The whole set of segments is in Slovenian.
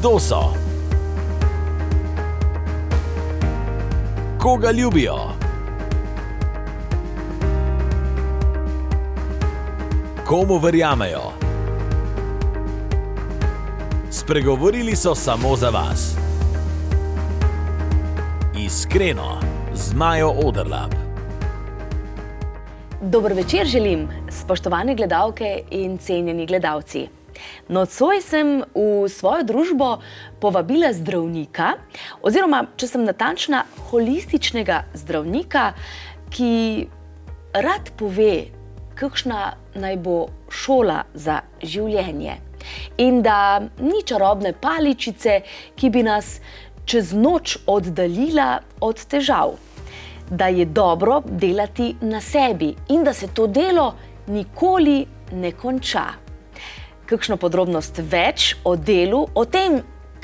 Kdo so? Koga ljubijo? Komu verjamejo? Spregovorili so samo za vas. Iskreno, z Majo Oderlap. Dober večer želim, spoštovane gledalke in cenjeni gledalci. Nocoj sem v svojo družbo povabila zdravnika, oziroma, če sem natančna, holističnega zdravnika, ki rad pove, kakšna naj bo šola za življenje. In da ni čarobne paličice, ki bi nas čez noč oddaljila od težav. Da je dobro delati na sebi in da se to delo nikoli ne konča. Kakšno podrobnost več o delu, o tem,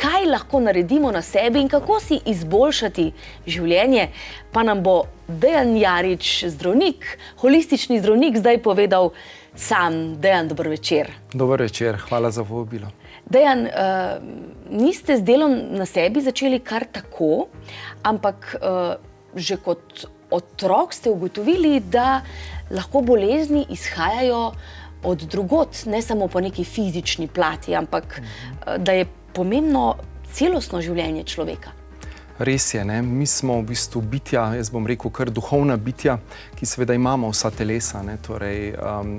kaj lahko naredimo na sebi in kako si izboljšati življenje, pa nam bo Dejan Jarič, zdravnik, holistični zdravnik, zdaj povedal sam. Dejan, dober večer. Dober večer, hvala za povabilo. Dejan, niste z delom na sebi začeli kar tako, ampak že kot otrok ste ugotovili, da lahko bolezni izhajajo od drugod, ne samo po neki fizični plati, ampak da je pomembno celostno življenje človeka. Res je, ne? Mi smo v bistvu bitja, jaz bom rekel kar duhovna bitja, ki seveda imamo vsa telesa, ne? Torej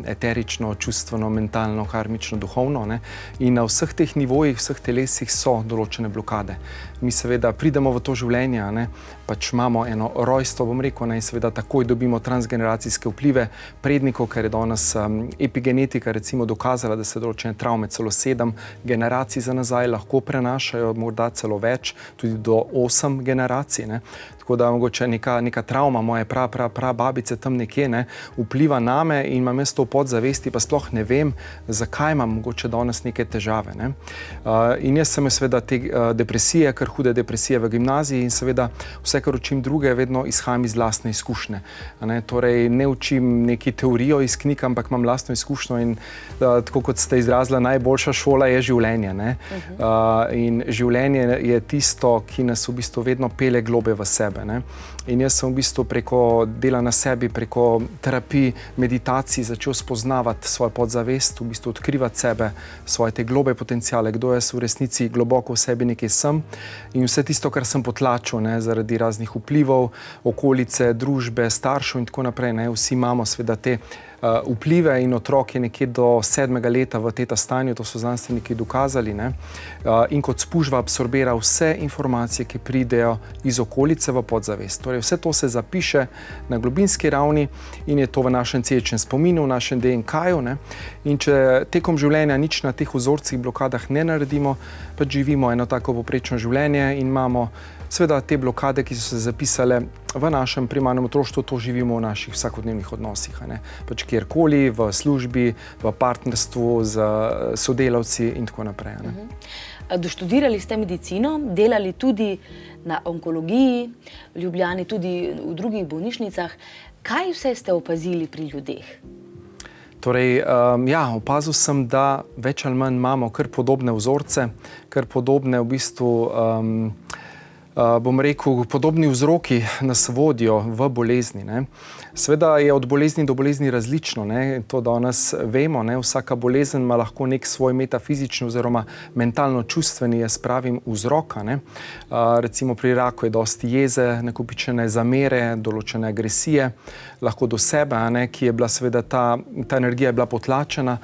eterično, čustveno, mentalno, karmično, duhovno, ne? In na vseh teh nivojih, vseh telesih so določene blokade. Mi seveda pridemo v to življenje, ne? Pač imamo eno rojstvo, bom rekel, ne? In seveda takoj dobimo transgeneracijske vplive prednikov, ker je danes epigenetika recimo dokazala, da se določene travme celo 7 generacij za nazaj lahko prenašajo, morda celo več, tudi do 8 generacij, ne? Tako da mogoče neka travma moje babice tam nekje, ne, vpliva name in imam jaz to v podzavesti, pa sploh ne vem, zakaj imam mogoče danes neke težave, ne. In jaz sem seveda te depresije, kar hude depresije v gimnaziji in seveda vse, kar učim druge, vedno izhajam iz lastne izkušnje, ne. Torej ne učim neki teorijo iz knjig, ampak imam lastno izkušnjo in tako kot ste izrazila, najboljša šola je življenje, ne. In življenje je tisto, ki nas v bistvu vedno pelje globlje v sebe, ne. In jaz sem v bistvu preko dela na sebi, preko terapij, meditacij začel spoznavati svojo podzavest, v bistvu odkrivati sebe, svoje te globlje potenciale, kdo jaz v resnici globoko v sebi nekaj sem in vse tisto, kar sem potlačil, ne, zaradi raznih vplivov, okolice, družbe, staršev in tako naprej, ne. Vsi imamo seveda te vplive in otrok je nekje do 7. leta v teta stanju, to so znanstveniki dokazali, ne. In kot spužva absorbira vse informacije, ki pridejo iz okolice v podzavest. Torej vse to se zapiše na globinski ravni in je to v našem celičnem spominu, v našem DNK-ju, ne. In če tekom življenja nič na teh vzorcih, blokadah ne naredimo, pa živimo eno tako poprečno življenje in imamo seveda te blokade, ki so se zapisale v našem primarnem otroštvu, to živimo v naših vsakodnevnih odnosih, ne. Pač kjerkoli, v službi, v partnerstvu, z sodelavci in tako naprej, ne. Doštudirali ste medicino, delali tudi na onkologiji, v Ljubljani, tudi v drugih bolnišnicah. Kaj vse ste opazili pri ljudeh? Torej, ja, opazil sem, da več ali manj imamo kar podobne vzorce, kar podobne v bistvu bom rekel, podobni vzroki nas vodijo v bolezni, ne. Seveda je od bolezni do bolezni različno, ne. To danes vemo, ne. Vsaka bolezen ima lahko nek svoj metafizični oziroma mentalno-čustveni, jaz pravim, vzrok, ne. Recimo pri raku je dosti jeze, nakopičene zamere, določene agresije, lahko do sebe, ne, ki je bila seveda ta energija je bila potlačena,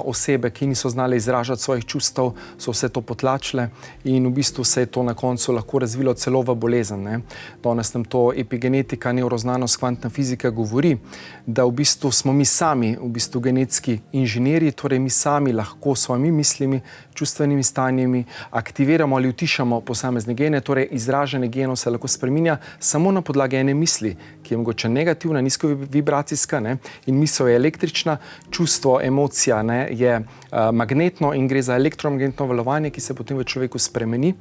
osebe, ki niso znale izražati svojih čustev, so vse to potlačile in v bistvu se je to na koncu lahko razvilo celo v bolezen, ne. Danes nam to epigenetika, nevroznanost, kvantna fizika govori, da v bistvu smo mi sami v bistvu genetski inženirji, torej mi sami lahko s svojimi mislimi, čustvenimi stanjami aktiviramo ali utišamo posamezne gene, torej izražanje genov se lahko spreminja samo na podlagi ene misli, ki je mogoče negativna, nizkovibracijska, ne, in misel je električna, čustvo, emocija, ne, je magnetno in gre za elektromagnetno valovanje, ki se potem v človeku spremeni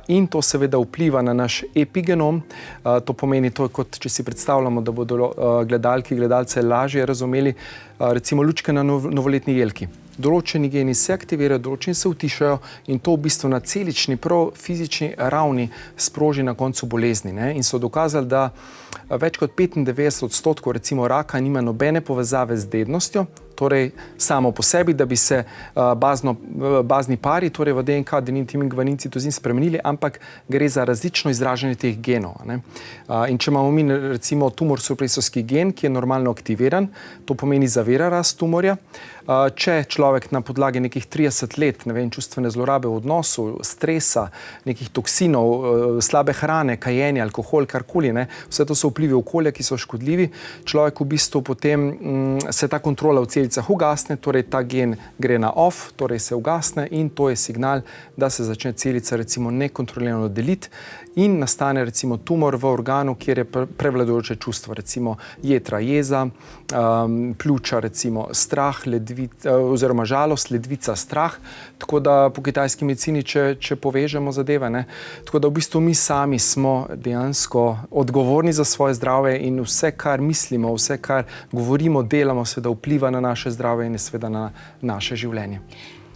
in to seveda vpliva na naš epigenom. To pomeni to, kot če si predstavljamo, da bodo gledalci lažje razumeli, recimo lučke na novoletni jelki. določeni geni se aktivirajo, določeni se utišajo in to v bistvu na celični, prav fizični ravni sproži na koncu bolezni. Ne? In so dokazali, da več kot 95% recimo raka nima nobene povezave z dednostjo, torej samo po sebi, da bi se bazni pari, torej v DNK, adenin, timin, gvanin, citozin spremenili, ampak gre za različno izražanje teh genov. Ne? In če imamo mi recimo tumor supresovski gen, ki je normalno aktiviran, to pomeni zavira rast tumorja. Če človek na podlagi nekih 30 let, ne vem, čustvene zlorabe v odnosu, stresa, nekih toksinov, slabe hrane, kajenja, alkohol, karkoli, ne, vse to so vplivi okolja, ki so škodljivi, človek v bistvu potem se ta kontrola v celicah ugasne, torej ta gen gre na off, torej se ugasne in to je signal, da se začne celica recimo nekontrolirano deliti in nastane recimo tumor v organu, kjer je prevladujoče čustvo, recimo jetra, jeza, pljuča, recimo strah, oziroma žalost, ledvica, strah, tako da po kitajski medicini, če povežemo zadeve, ne, tako da v bistvu mi sami smo dejansko odgovorni za svoje zdravje in vse, kar mislimo, vse, kar govorimo, delamo, seveda vpliva na naše zdravje in seveda na naše življenje.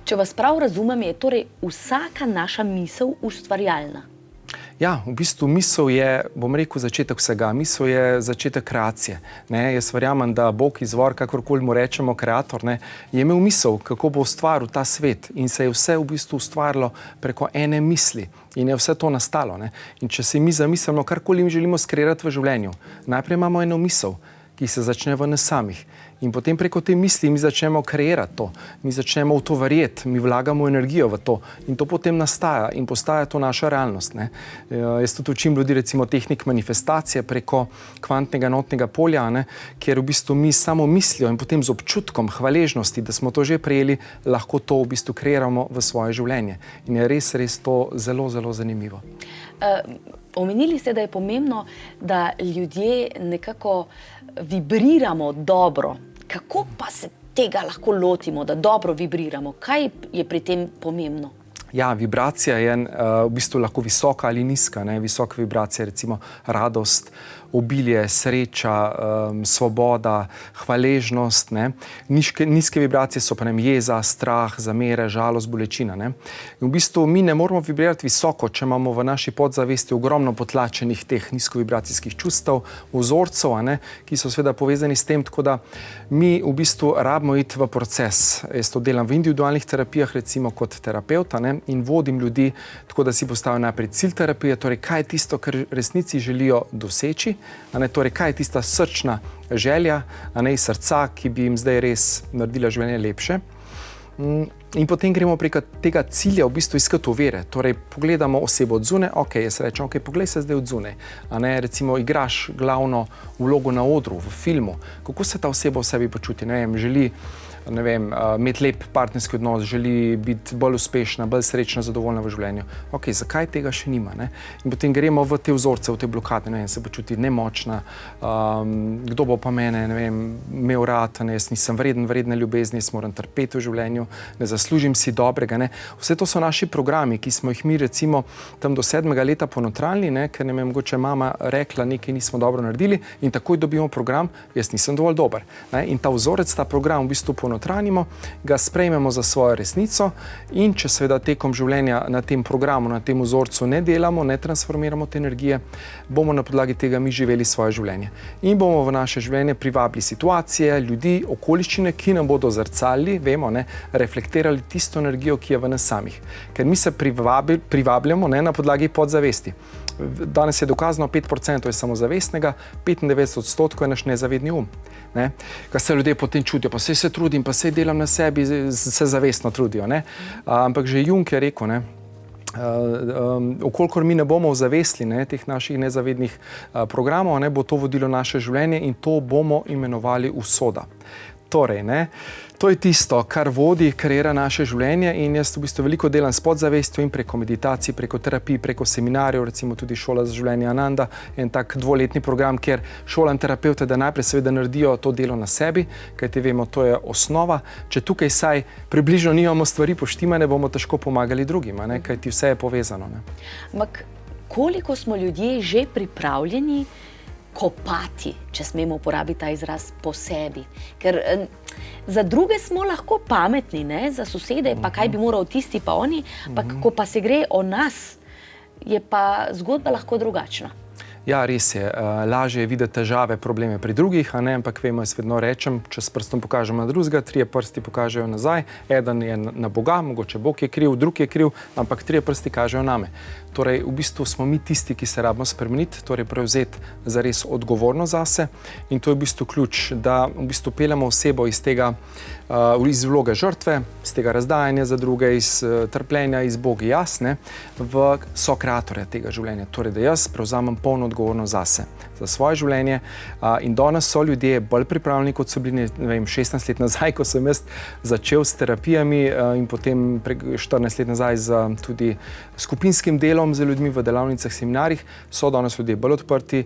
Če vas prav razumem, je torej vsaka naša misel ustvarjalna. Ja, v bistvu misel je, bom rekel, začetek vsega. Misel je začetek kreacije. Ne, jaz verjamem, da Bog, izvor, kakorkoli mu rečemo, kreator, ne, je imel misel, kako bo ustvaril ta svet in se je vse v bistvu ustvarilo preko ene misli in je vse to nastalo. Ne. In če si mi zamislimo, karkoli mi želimo skreirati v življenju, najprej imamo eno misel, ki se začne v nas samih. In potem preko te misli mi začnemo kreirati to, mi začnemo v to verjeti, mi vlagamo energijo v to in to potem nastaja in postaja to naša realnost. Ne. Jaz tudi učim ljudi recimo tehnik manifestacije preko kvantnega enotnega polja, ne, kjer v bistvu mi samo mislijo in potem z občutkom hvaležnosti, da smo to že prejeli, lahko to v bistvu kreiramo v svoje življenje. In je res to zelo, zelo zanimivo. Omenili ste, da je pomembno, da ljudje nekako vibriramo dobro. Kako pa se tega lahko lotimo, da dobro vibriramo? Kaj je pri tem pomembno? Ja, vibracija je v bistvu lahko visoka ali nizka. Ne? Visoka vibracija je recimo radost, obilje, sreča, svoboda, hvaležnost. Ne? Nizke vibracije so pa jeza, strah, zamere, žalost, bolečina. Ne? In v bistvu mi ne moramo vibrirati visoko, če imamo v naši podzavesti ogromno potlačenih teh nizkovibracijskih čustev, vzorcev, ki so seveda povezani s tem, tako da mi v bistvu rabimo iti v proces. Jaz to delam v individualnih terapijah, recimo kot terapevta, ne? In vodim ljudi, tako da si postavim najprej cilj terapije, torej kaj je tisto, kar resnici želijo doseči, torej kaj je tista srčna želja, iz srca, ki bi jim zdaj res naredila življenje lepše. In potem gremo preko tega cilja v bistvu iskati ovire. Torej pogledamo osebo od zunaj, jaz rečem, poglej se zdaj od zunaj. Recimo igraš glavno vlogo na odru, v filmu. Kako se ta oseba v sebi počuti? Želi imeti lep partnerski odnos, želi biti bolj uspešna, bolj srečna, zadovoljna v življenju. Zakaj tega še nima? Ne? In potem gremo v te vzorce, v te blokade, se počuti nemočna, kdo bo pa mene, imel rad, jaz nisem vredne ljubezni, jaz moram trpeti v življenju, ne zaslužim si dobrega. Ne? Vse to so naši programi, ki smo jih mi recimo tam do 7. leta ponotranili, ker nam je mogoče mama rekla, nekaj nismo dobro naredili in takoj dobimo program, jaz nisem dovolj dober. Ne? In ta vzorec, ta program v bistvu ponotranimo, ga sprejmemo za svojo resnico in če seveda tekom življenja na tem programu, na tem vzorcu ne delamo, ne transformiramo te energije, bomo na podlagi tega mi živeli svoje življenje. In bomo v naše življenje privabili situacije, ljudi, okoliščine, ki nam bodo zrcalili, vemo, reflektirali tisto energijo, ki je v nas samih. Ker mi se privabljamo na podlagi podzavesti. Danes je dokazano, 5% je samozavestnega, 95% je naš nezavedni um. Kaj se ljudje potem čutijo, pa saj se trudim, pa saj delam na sebi, se zavestno trudijo. Ampak že Jung je rekel, okolikor mi ne bomo ozavestili teh naših nezavednih programov, bo to vodilo naše življenje in to bomo imenovali usoda. Torej, to je tisto, kar vodi, kreira naše življenje in jaz v bistvu veliko delam s podzavestjo in preko meditacij, preko terapij, preko seminarjev, recimo tudi Šola za življenje Ananda, en tak 2-letni program, kjer šolam terapevte, da najprej seveda naredijo to delo na sebi, kajti vemo, to je osnova. Če tukaj saj približno nimamo stvari poštimane, bomo težko pomagali drugim, kajti vse je povezano. Ampak koliko smo ljudje že pripravljeni kopati, če smemo uporabiti ta izraz, po sebi. Ker za druge smo lahko pametni, ne? Za sosede, pa kaj bi moral tisti pa oni, ampak ko pa se gre o nas, je pa zgodba lahko drugačna. Ja, res je. Lažje je videti težave, probleme pri drugih, a ne, ampak vemo, jaz vedno rečem, če s prstom pokažemo na drugega, 3 prsti pokažejo nazaj, eden je na Boga, mogoče Bog je kriv, drug je kriv, ampak 3 prsti kažejo name. Torej, v bistvu smo mi tisti, ki se rabimo spremeniti, torej prevzeti zares odgovornost zase in to je v bistvu ključ, da v bistvu peljemo osebo iz tega, iz vloge žrtve, iz tega razdajanja za druge, iz trpljenja, iz Bogi jasne, v sokreatorja tega življenja. Torej, da jaz prevzamem polno odgovornost zase, za svoje življenje in danes so ljudje bolj pripravljeni, kot so bili, ne vem, 16 let nazaj, ko sem jaz začel s terapijami in potem 14 let nazaj z tudi skupinskim delom z ljudmi v delavnicah, seminarjih, so danes ljudje bolj odprti,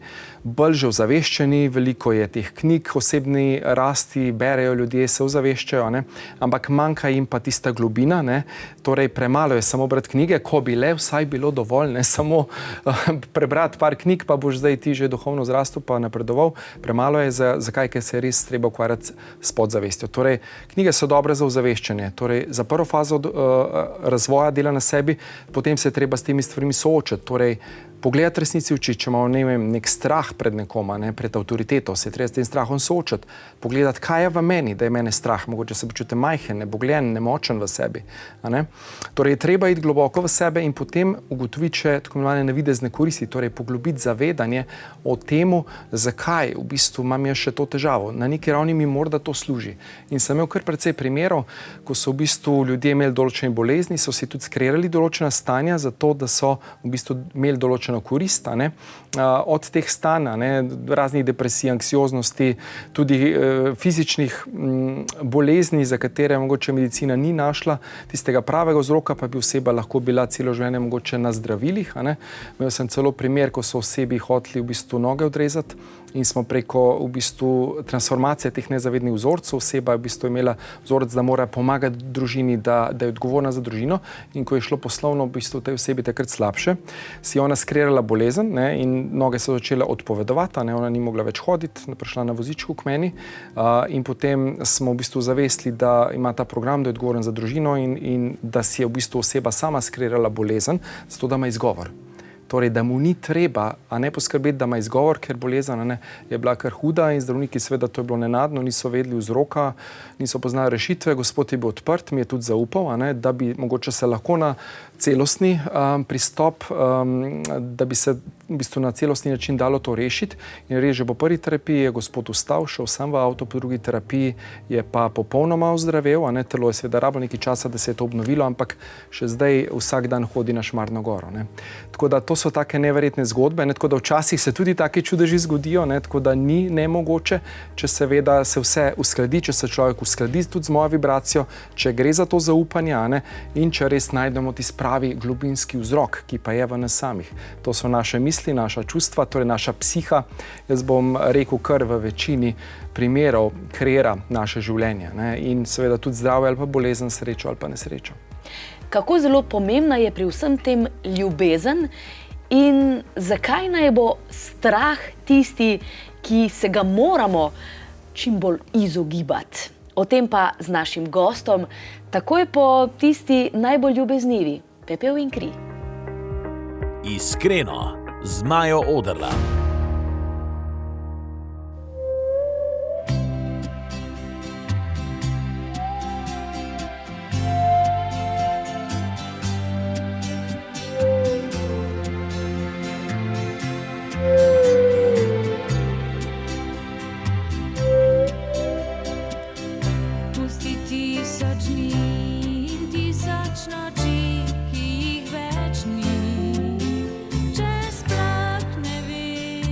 bolj že ozaveščeni, veliko je teh knjig, osebni rasti, berejo ljudje, se ozaveščajo, ne? Ampak manjka jim pa tista globina, ne? Torej premalo je samo brati knjige, ko bi le vsaj bilo dovolj, ne samo prebrati par knjig, pa boš zdaj ti že duhovno zrastel pa napredoval. Premalo je zakaj, ker se res treba ukvarjati s podzavestjo. Torej, knjige so dobre za ozaveščanje, torej za prvo fazo razvoja dela na sebi, potem se je treba s temi stvarmi soočati, torej pogledati resnici v oči, če imamo nek strah pred nekoma, ne, pred avtoriteto, se je treba s tem strahom soočati, pogledati, kaj je v meni, da je mene strah, mogoče se počutim majhen, nebogljen, nemočen v sebi. A ne? Torej, treba iti globoko v sebe in potem ugotoviti še tako imenovane navidezne koristi, torej poglobiti zavedanje o temu, zakaj v bistvu imam jaz še to težavo. Na neki ravni mi morda to služi. In sem imel kar precej primerov, ko so v bistvu ljudje imeli določene bolezni, so si tudi skreirali določena stanja, zato da so v bistvu imeli določeno korist, ne, od teh stanj, ne, raznih depresij, anksioznosti, tudi fizičnih bolezni, za katere mogoče medicina ni našla tistega pravega vzroka, pa bi oseba lahko bila celo življenje mogoče na zdravilih. Ne. Imel sem celo primer, ko so osebi hoteli v bistvu noge odrezati in smo preko v bistvu transformacije teh nezavednih vzorcev, oseba je v bistvu imela vzorec, da mora pomagati družini, da je odgovorna za družino, in ko je šlo poslovno v bistvu tej osebi takrat slabše, si ona skreirala bolezen, ne, in noge so začele odpovedovati, ne, ona ni mogla več hoditi, prišla na vozičku k meni in potem smo v bistvu zavestili, da ima ta program, da je odgovoren za družino in da si je v bistvu oseba sama skreirala bolezen, zato da ima izgovor. Torej, da mu ni treba, a ne poskrbeti, da ima izgovor, ker bolezen je bila kar huda in zdravniki seveda to je bilo nenadno, niso vedeli vzroka, niso poznali rešitve, Gospod je bil odprt, mi je tudi zaupal, da bi mogoče se lahko na celostni pristop, da bi se v bistvu na celostni način dalo to rešiti. In res že po prvi terapiji je Gospod vstal, šel sem v avto, po drugi terapiji je pa popolnoma ozdravel, telo je seveda rabilo nekaj časa, da se je to obnovilo, ampak še zdaj vsak dan hodi na Šmarno goro. Tako da to so take neverjetne zgodbe, tako da včasih se tudi take čudeži zgodijo, tako da ni nemogoče, če seveda se vse uskladi, če se človek uskladi tudi z mojo vibracijo, če gre za to zaupanje, in če res najdemo tisti pravi globinski vzrok, ki pa je v nas samih. To so naše misli, naša čustva, torej naša psiha, jaz bom rekel, kar v večini primerov kreira naše življenje, in seveda tudi zdravje ali pa bolezen, srečo ali pa nesrečo. Kako zelo pomembna je pri vsem tem ljubezen in zakaj naj bo strah tisti, ki se ga moramo čim bolj izogibati? O tem pa z našim gostom takoj po tisti najbolj ljubeznivi, Pepel in kri. Iskreno, z Majo Oderla. Noči, ki jih več ni, če sploh ne veš.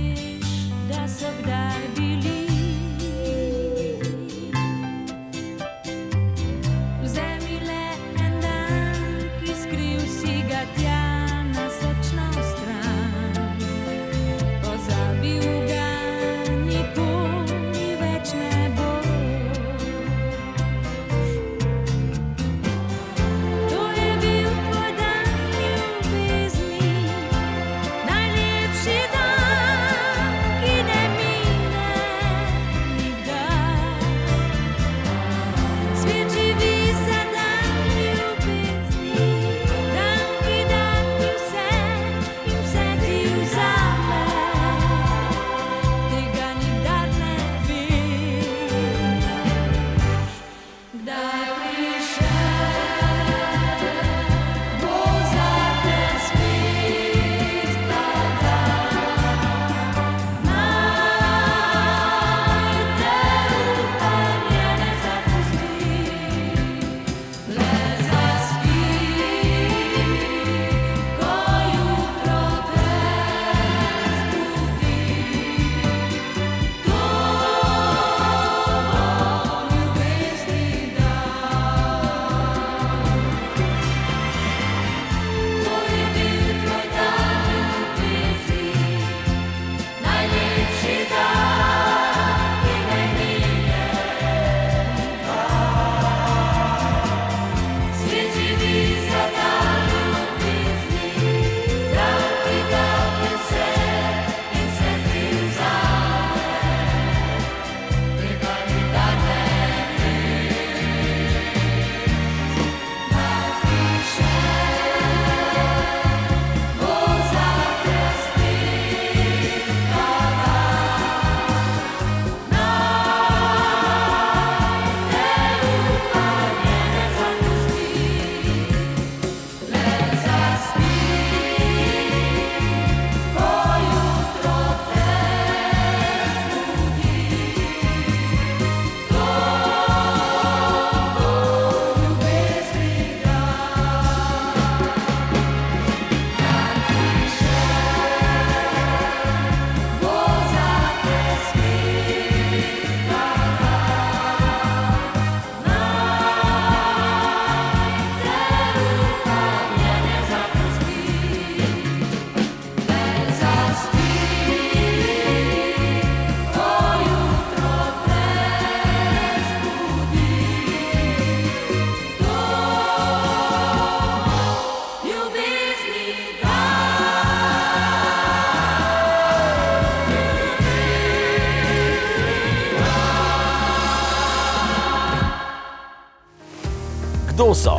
Kdo so?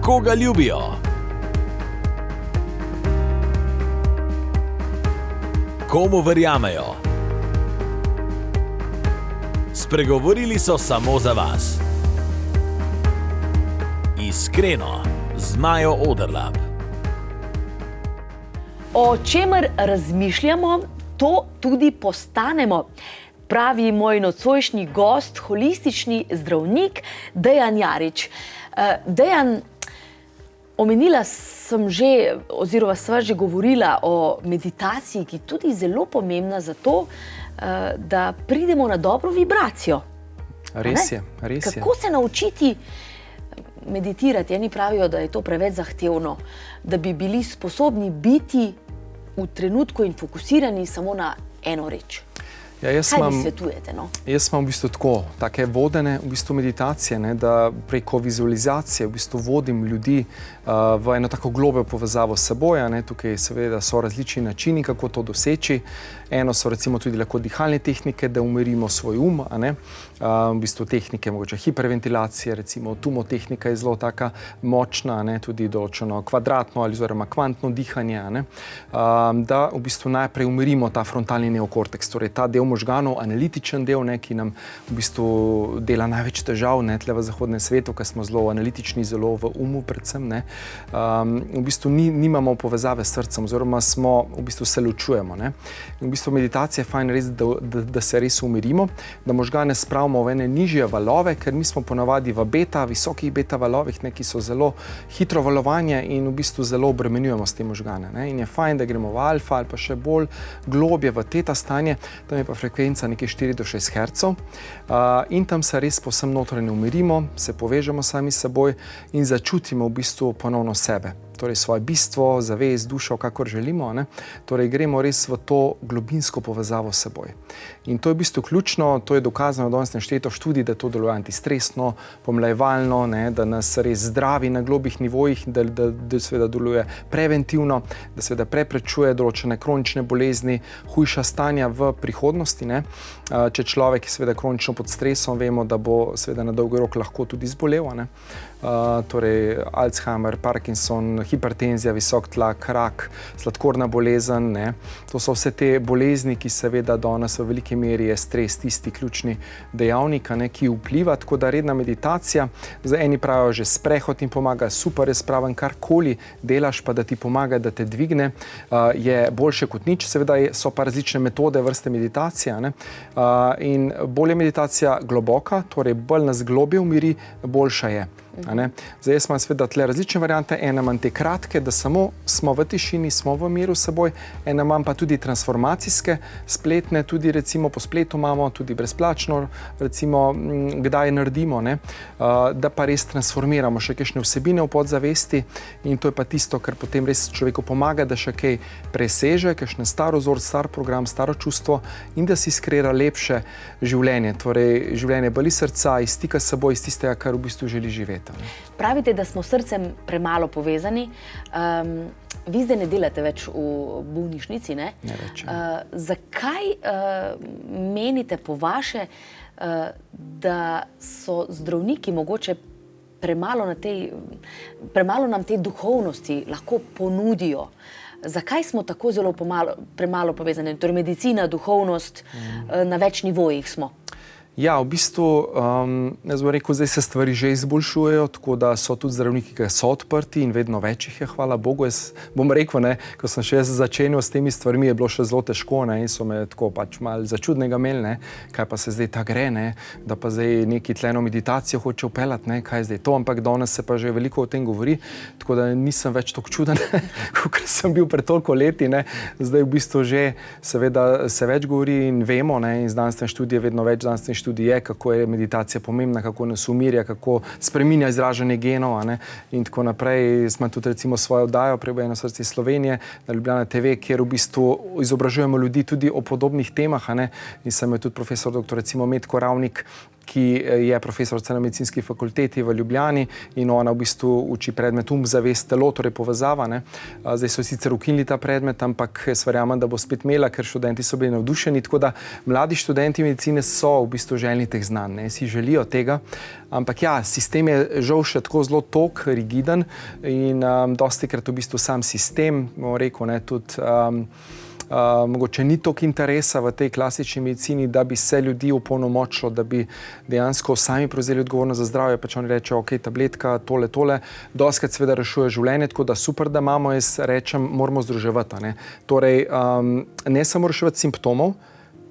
Koga ljubijo? Komu verjamejo? Spregovorili so samo za vas. Iskreno, z Majo Oderlap. O čemer razmišljamo, to tudi postanemo, pravi moj nocojšnji gost, holistični zdravnik Dejan Jarič. Dejan, omenila sem že, oziroma sva že govorila o meditaciji, ki je tudi zelo pomembna za to, da pridemo na dobro vibracijo. Res je, res je. Kako se naučiti meditirati? Eni pravijo, da je to preveč zahtevno, da bi bili sposobni biti v trenutku in fokusirani samo na eno reč. Ja, Kaj vi svetujete? No? Jaz imam v bistvu take vodene meditacije, ne, da preko vizualizacije v bistvu vodim ljudi v eno tako globljo povezavo s seboj. Tukaj seveda so različni načini, kako to doseči. Eno so recimo tudi lahko dihalne tehnike, da umirimo svoj v bistvu tehnike mogoče hiperventilacije, recimo tumotehnika je zelo taka močna, tudi določeno kvadratno ali oziroma kvantno dihanje, da v bistvu najprej umirimo ta frontalni neokorteks, torej ta del možganov, analitičen del, ki nam v bistvu dela največ težav, tle v zahodnem svetu, ker smo zelo analitični, zelo v umu predvsem, v bistvu nimamo povezave s srcem, oziroma v bistvu se ločujemo, In v bistvu meditacija je fajn res, da se res umirimo, da možgane spravimo v ene nižje valove, ker mi smo ponavadi v visokih beta valovih, ki so zelo hitro valovanje in v bistvu zelo obremenjujemo s te možgane, In je fajn, da gremo v alfa ali pa še bolj globje v teta stanje, tam je pa frekvenca nekje 4 do 6 Hz, in tam se res povsem notranje umirimo, se povežemo sami s seboj in začutimo v bistvu ponovno sebe. Torej svoje bistvo, zavest, dušo, kakor želimo, Torej gremo res v to globinsko povezavo s seboj. In to je v bistvu ključno, to je dokazano danes nešteto študij, da to deluje antistresno, pomlajevalno, da nas res zdravi na globih nivojih, da seveda deluje preventivno, da seveda preprečuje določene kronične bolezni, hujša stanja v prihodnosti, Če človek je seveda kronično pod stresom, vemo, da bo seveda na dolgi rok lahko tudi zbolel, Torej Alzheimer, Parkinson, hipertenzija, visok tlak, rak, sladkorna bolezen, To so vse te bolezni, ki seveda danes v veliki meri je stres tisti ključni dejavnik, ki vpliva, tako da redna meditacija, za eni pravijo že sprehod in pomaga, super je spraven, karkoli delaš, pa da ti pomaga, da te dvigne, je boljše kot nič. Seveda so pa različne metode, vrste meditacije, in bolj je meditacija globoka, torej bolj nas globje umiri, boljša je. Zdaj jaz imam seveda tle različne variante, ena imam te kratke, da samo smo v tišini, smo v miru s seboj, ena imam pa tudi transformacijske, spletne, tudi recimo po spletu imamo, tudi brezplačno, recimo kdaj naredimo, da pa res transformiramo še kakšne vsebine v podzavesti, in to je pa tisto, kar potem res človeku pomaga, da še kaj preseže, kakšen star vzor, star program, staro čustvo in da si skreira lepše življenje, torej življenje bolj iz srca, iz stika s seboj, iz tistega, kar v bistvu želi živeti. Pravite, da smo s srcem premalo povezani. Vi zdaj ne delate več v bolnišnici, ne? Ne več. Zakaj menite po vaše, da so zdravniki mogoče premalo nam te duhovnosti lahko ponudijo? Zakaj smo tako zelo premalo povezani? Torej medicina, duhovnost, na več nivojih smo. Ja, v bistvu, jaz bom rekel, zdaj se stvari že izboljšujejo, tako da so tudi zdravniki, ki so odprti in vedno več jih je, hvala Bogu. Jaz bom rekel, ko sem še začenjal s temi stvarmi, je bilo še zelo težko, in so me tako pač malo začudnega imeli, kaj pa se zdaj ta gre, da pa zdaj neki tleno meditacijo hoče vpeljati, kaj je zdaj to, ampak danes se pa že veliko o tem govori, tako da nisem več tako čuden, kot sem bil pred toliko leti, Zdaj v bistvu že seveda se več govori in vemo, in znanstvene študije, vedno več znanstvenih študij je, kako je meditacija pomembna, kako nas umirja, kako spreminja izražanje genov, in tako naprej. Smo tudi recimo svojo oddajo Prebujeno srce Slovenije na Ljubljana TV, kjer v bistvu izobražujemo ljudi tudi o podobnih temah, in sem je tudi profesor dr. recimo Metko Ravnik ki je profesorica na medicinski fakulteti v Ljubljani in ona v bistvu uči predmet zavest, telo, torej povezava. Ne. Zdaj so sicer ukinili ta predmet, ampak jaz verjamem, da bo spet imela, ker študenti so bili navdušeni, tako da mladi študenti medicine so v bistvu željni teh znanj, ne, si želijo tega, ampak ja, sistem je žal še tako zelo tok, rigiden in dostikrat v bistvu sam sistem, bomo rekel, ne, tudi mogoče ni toliko interesa v tej klasični medicini, da bi se ljudi opolnomočilo, da bi dejansko sami prevzeli odgovornost za zdravje, pač oni rečejo, ok, tabletka, tole, dostikrat seveda rešuje življenje, tako da super, da imamo, jaz rečem, moramo združevati, ne. Torej, ne samo reševati simptomov,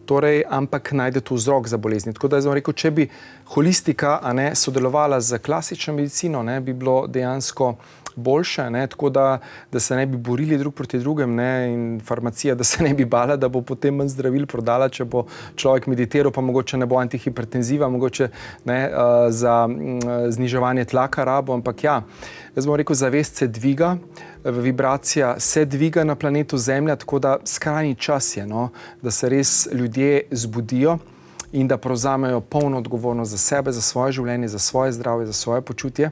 torej, ampak najdete vzrok za bolezni. Tako da jaz bom rekel, če bi holistika sodelovala z klasično medicino, ne, bi bilo dejansko boljše, ne, tako da se ne bi borili drug proti drugem, ne, in farmacija, da se ne bi bala, da bo potem manj zdravil prodala, če bo človek meditiral, pa mogoče ne bo antihipertenziva, mogoče ne, za zniževanje tlaka rabo, ampak ja, jaz bom rekel, zavest se dviga, vibracija se dviga na planetu Zemlja, tako da skrajni čas je, no, da se res ljudje zbudijo in da prevzamejo polno odgovornost za sebe, za svoje življenje, za svoje zdravje, za svoje počutje.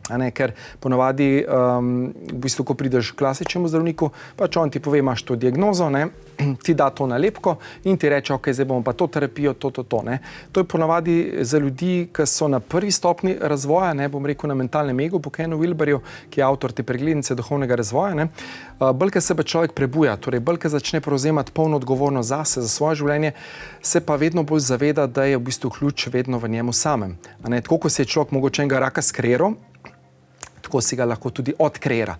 Ne, ker ponavadi, v bistvu, ko prideš k klasičnemu zdravniku, pač on ti pove, imaš to diagnozo, ne, ti da to nalepko in ti reče, ok, zdaj bomo pa to terapijo, to, ne. To je ponavadi za ljudi, ki so na prvi stopni razvoja, ne, bom rekel na mentalnem egu, po Kenu Wilberju, ki je avtor te preglednice duhovnega razvoja, ne, bolj, ko se pa človek prebuja, torej bolj, ko začne prevzemati polno odgovornost zase, za svoje življenje, se pa vedno bolj zaveda, da je v bistvu ključ vedno v njemu samem. Ne, tako, ko se je človek mogoče enega raka skreral, tako si ga lahko tudi odkreira.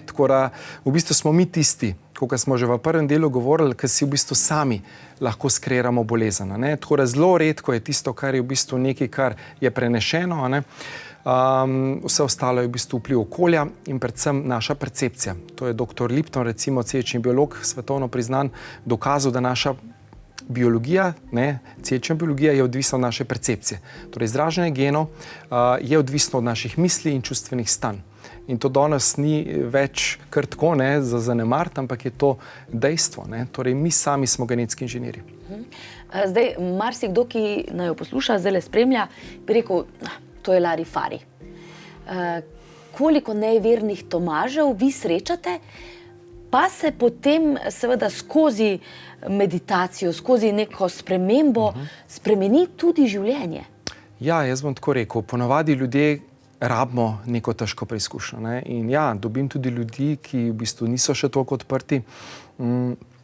Tako da v bistvu smo mi tisti, kot smo že v prvem delu govorili, ki si v bistvu sami lahko skreiramo bolezen. Tako da zelo redko je tisto, kar je v bistvu nekaj, kar je prenešeno. Vse ostalo je v bistvu vpliv okolja in predvsem naša percepcija. To je dr. Lipton, recimo celični biolog, svetovno priznan, dokazal, da naša biologija, celična biologija je odvisna od naše percepcije. Torej, izražanje genov je odvisno od naših misli in čustvenih stanj. In to danes ni več kar tako, za zanemariti, ampak je to dejstvo. Torej, mi sami smo genetski inženirji. Zdaj, marsikdo, ki naj jo posluša, zdaj le spremlja, bi rekel, to je larifari. Koliko nevernih Tomažev vi srečate, pa se potem seveda skozi meditacijo, skozi neko spremembo spremeni tudi življenje? Ja, jaz bom tako rekel, ponavadi ljudje rabimo neko težko preizkušnjo. In ja, dobim tudi ljudi, ki v bistvu niso še toliko odprti,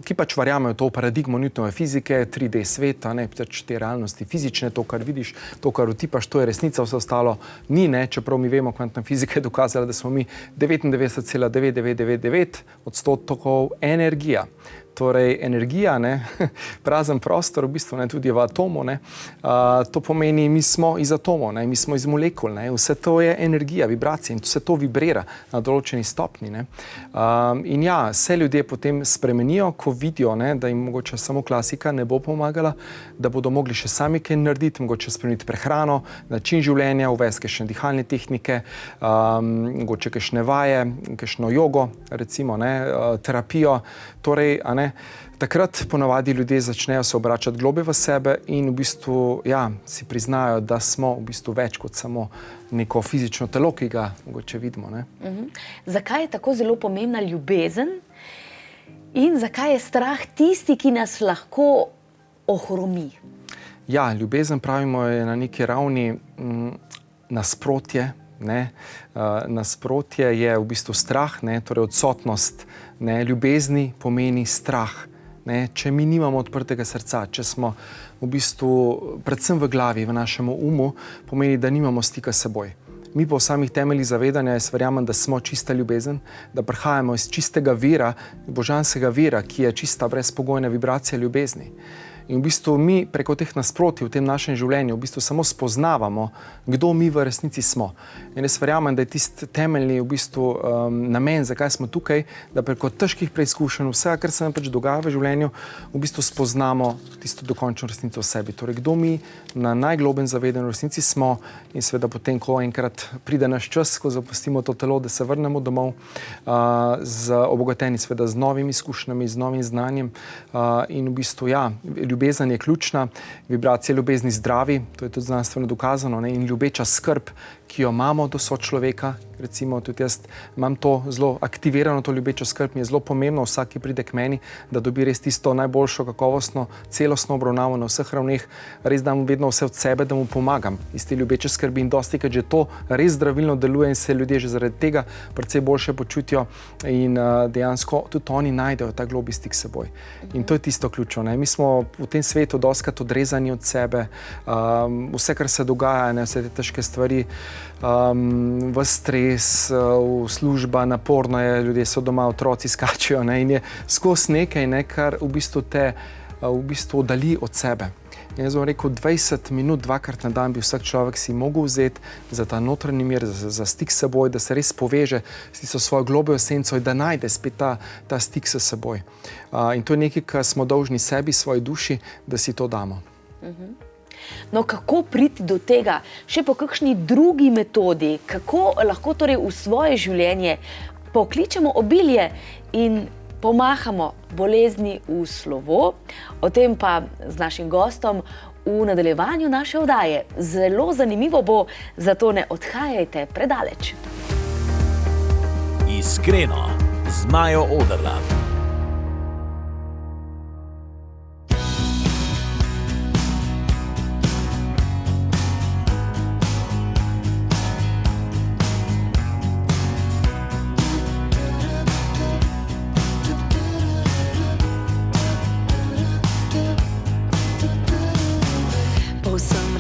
ki pač verjamejo to v paradigmo Newtonove fizike, 3D sveta, pač te realnosti fizične, to, kar vidiš, to, kar utipaš, to je resnica, vse ostalo ni, čeprav mi vemo, kvantna fizika je dokazala, da smo mi 99,9999% energija. Torej, energija, prazen prostor, v bistvu tudi v atomu, to pomeni, mi smo iz atomov, mi smo iz molekul, vse to je energija, vibracija in vse to vibrira na določeni stopni. In ja, se ljudje potem spremenijo, ko vidijo, da jim mogoče samo klasika ne bo pomagala, da bodo mogli še sami kaj narediti, mogoče spremeniti prehrano, način življenja, uvesti kakšne dihalne tehnike, mogoče kakšne vaje, kakšno jogo, recimo, terapijo, torej, takrat ponavadi ljudje začnejo se obračati globlje v sebe in v bistvu, ja, si priznajo, da smo v bistvu več kot samo neko fizično telo, ki ga mogoče vidimo. Zakaj je tako zelo pomembna ljubezen in zakaj je strah tisti, ki nas lahko ohromi? Ja, ljubezen, pravimo, je na neki ravni nasprotje. Nasprotje je v bistvu strah, torej odsotnost ljubezni pomeni strah. Če mi nimamo odprtega srca, če smo v bistvu predvsem v glavi, v našem umu, pomeni, da nimamo stika s seboj. Mi po samih temeljih zavedanja, jaz verjamem, da smo čista ljubezen, da prihajamo iz čistega vira, božanskega vira, ki je čista brezpogojna vibracija ljubezni. In v bistvu mi preko teh nasprotij v tem našem življenju v bistvu samo spoznavamo, kdo mi v resnici smo. In jaz verjamem, da je tisti temeljni v bistvu namen, zakaj smo tukaj, da preko težkih preizkušenj, vsega, kar se nam pač dogaja v življenju, v bistvu spoznamo tisto dokončno resnico v sebi. Torej, kdo mi na najglobljem zavedanju v resnici smo in seveda potem, ko enkrat pride naš čas, ko zapustimo to telo, da se vrnemo domov, obogateni seveda z novimi izkušnjami, z novim znanjem in v bistvu, ja, ljubezen ljubezen je ključna, vibracija ljubezni zdravi, to je tudi znanstveno dokazano, ne? In ljubeča skrb, ki jo imamo do sočloveka, recimo tudi jaz imam to zelo aktivirano, to ljubečo skrb, mi je zelo pomembno, vsak, ki pride k meni, da dobi res tisto najboljšo, kakovostno, celostno obravnavo na vseh ravneh, res dam vedno vse od sebe, da mu pomagam iz te ljubeče skrbi in dostikrat že to res zdravilno deluje in se ljudje že zaradi tega precej boljše počutijo in dejansko tudi oni najdejo ta globlji stik s seboj. In to je tisto ključno, ne? Mi smo v tem svetu dostikrat odrezani od sebe, vse, kar se dogaja, ne? Vse te težke stvari, v stres, služba, naporno je, ljudje so doma, otroci skačejo, ne? In je skozi nekaj, ne, kar v bistvu te oddalji od sebe. In jaz bom rekel, 20 minut dvakrat na dan bi vsak človek si mogel vzeti za ta notranji mir, za stik s seboj, da se res poveže s tisto svojo globljo esenco in da najde spet ta stik s seboj. In to je nekaj, kar smo dolžni sebi, svoji duši, da si to damo. No, kako priti do tega? Še po kakšni drugi metodi? Kako lahko torej v svoje življenje pokličemo obilje in pomahamo bolezni v slovo? O tem pa z našim gostom v nadaljevanju naše oddaje. Zelo zanimivo bo, zato ne odhajajte predaleč. Iskreno z Majo Oderlap.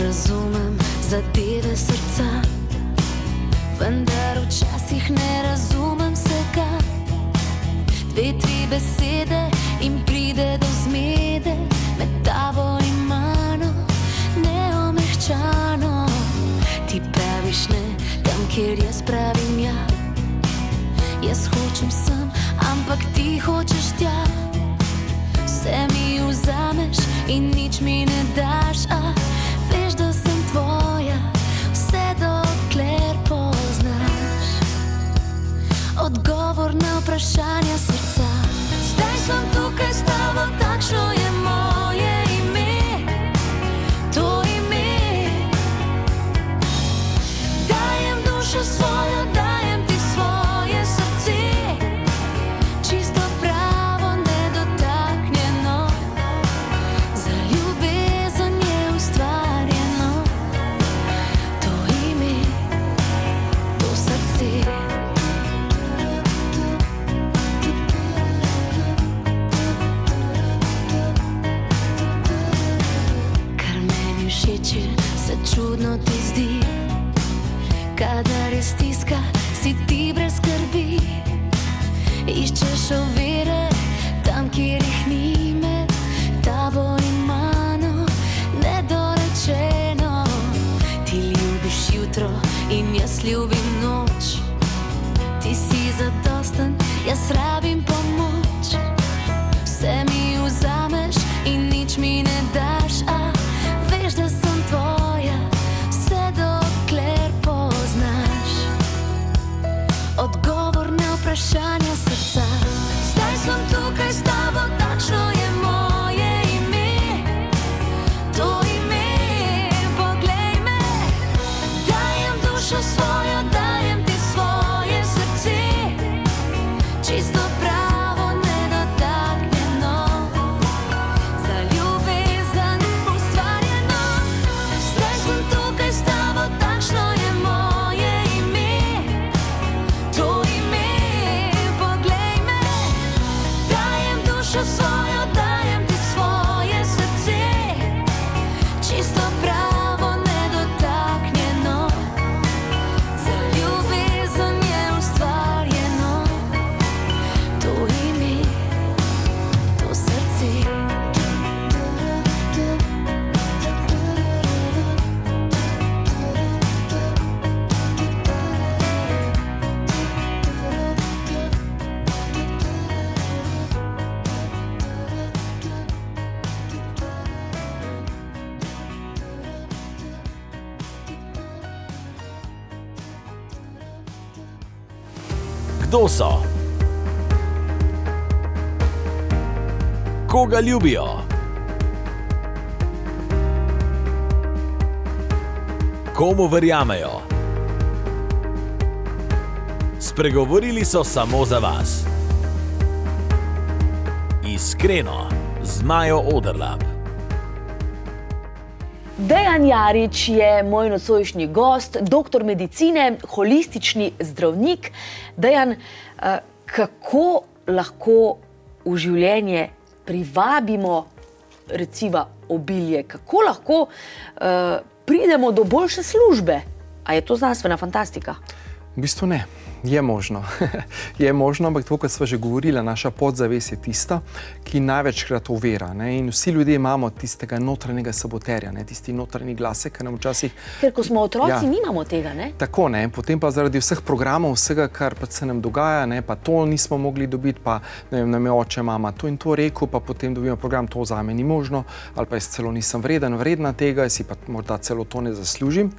Razumem zadeve srca, vendar včasih ne razumem vsega. Dve, tri besede in pride do zmede med tabo in mano, neomehčano. Ti praviš ne tam, kjer jaz pravim ja. Jaz hočem sem, ampak ti hočeš tja. Vse mi vzameš in nič mi ne daš, a veš, da sem tvoja, vse dokler poznaš odgovor na vprašanja srca. Zdaj sem tukaj s tabo, takšno je moje ime, to ime. Dajem dušo svojo, dajem ti svoje srce, čisto pravo, nedotaknjeno, za ljubezen je ustvarjeno. To ime, to srce. Kar meni všeč je, se čudno ti zdi, kadar je stiska, si ti brez skrbi. Iščeš ovire tam, kjer jih ni med tabo in mano, nedorečeno. Ti ljubiš jutro in jaz ljubim noč. Ti si zadosten, jaz rabim pomoč. Vse mi vzameš in nič mi ne daš, a veš, da sem tvoja, vse dokler poznaš odgovor na vprašanja srca. Zdaj sem tukaj s tabo, takšno je moje ime, to ime. Poglej me, dajem dušo svojo, dajem ti svoje srce, čisto pravo, nedotaknjeno, za ljubezen ustvarjeno. Zdaj sem tukaj s tabo, takšno je moje ime, to ime. Poglej me, dajem dušo svojo, dajem ti svoje srce, čisto pravo, nedotaknjeno, za ljubezen je ustvarjeno. To ime, to srce. Kdo so? Koga ljubijo? komu verjamejo. Spregovorili so samo za vas. Iskreno, z Majo Oderlap. Dejan Jarič je moj nocojšnji gost, doktor medicine, holistični zdravnik. Dejan, kako lahko v življenje privabimo recimo obilje? Kako lahko pridemo do boljše službe? A je to znanstvena fantastika? V bistvu ne. Je možno. Je možno, ampak tako, kot sva že govorila, naša podzavest je tista, ki največkrat ovira. In vsi ljudje imamo tistega notranjega saboterja, tisti notranji glasek, ki nam včasih... Ker ko smo otroci, nimamo tega, ne? Tako, potem pa zaradi vseh programov, vsega, kar pa se nam dogaja, pa to nismo mogli dobiti, pa nam je oče, mama to in to rekel, pa potem dobimo program, to zame ni možno, ali pa jaz celo nisem vredna tega, jaz si pa morda celo to ne zaslužim.